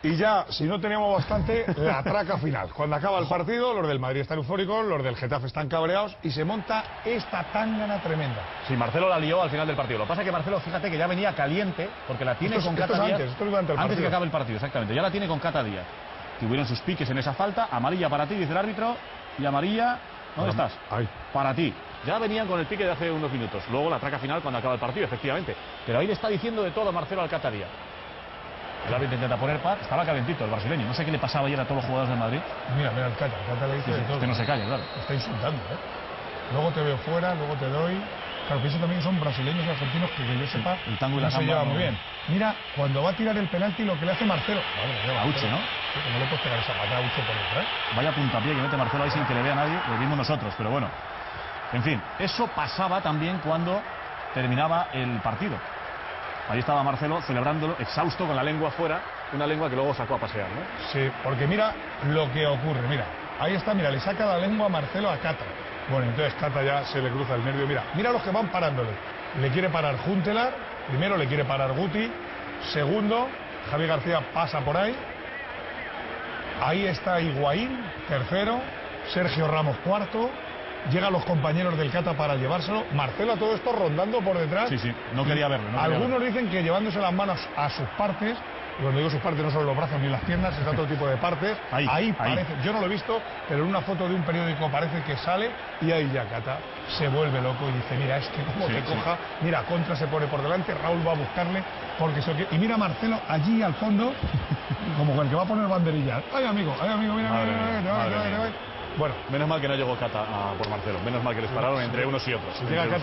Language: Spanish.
Y ya, si no teníamos bastante, la traca final. Cuando acaba el partido, los del Madrid están eufóricos, los del Getafe están cabreados y se monta esta tángana tremenda. Sí, Marcelo la lió al final del partido. Lo que pasa es que Marcelo, fíjate que ya venía caliente, porque la tiene con Cata Díaz. Esto es durante el antes partido. de que acabe el partido, exactamente. Ya la tiene con Cata Díaz. Que hubieron sus piques en esa falta. Amarilla para ti, dice el árbitro. Y amarilla, ¿dónde estás? Ahí. Para ti. Ya venían con el pique de hace unos minutos. Luego la traca final cuando acaba el partido, efectivamente. Pero ahí le está diciendo de todo a Marcelo al Cata Díaz. El árbitro intenta poner paz, estaba calentito el brasileño. No sé qué le pasaba ayer a todos los jugadores del Madrid. Mira, el Cata le dice de todo. Usted no se calla, claro. Está insultando, ¿eh? Luego te veo fuera, luego te doy. Claro, pienso también que son brasileños y argentinos que yo sepa el tango y la no se samba lleva no. muy bien. Mira, cuando va a tirar el penalti, lo que le hace Marcelo. A Uche, ¿no? Sí, que no le puedes pegar esa patada a Uche por detrás. Vaya puntapié que mete Marcelo ahí sin que le vea a nadie. Lo vimos nosotros, pero bueno. En fin, eso pasaba también cuando terminaba el partido. Ahí estaba Marcelo celebrándolo, exhausto, con la lengua fuera, una lengua que luego sacó a pasear, ¿no? Sí, porque mira lo que ocurre, mira, ahí está, mira, le saca la lengua a Marcelo a Cata. Bueno, entonces Cata ya se le cruza el nervio, mira los que van parándole. Le quiere parar Juntelar, primero le quiere parar Guti, segundo, Javi García pasa por ahí. Ahí está Higuaín, tercero, Sergio Ramos cuarto. Llegan los compañeros del Cata para llevárselo. Marcelo a todo esto rondando por detrás. Sí, no quería verlo. Algunos dicen que llevándose las manos a sus partes. Y cuando digo sus partes no son los brazos ni las piernas, es otro tipo de partes. Ahí parece, yo no lo he visto, pero en una foto de un periódico parece que sale y ahí ya Cata se vuelve loco y dice, mira, es que como te coja, mira, Contra se pone por delante, Raúl va a buscarle, porque y mira a Marcelo allí al fondo, como el que va a poner banderillas. Ay amigo, mira. Bueno, menos mal que no llegó Cata por Marcelo, menos mal que les pararon entre unos y otros. Si llega Cata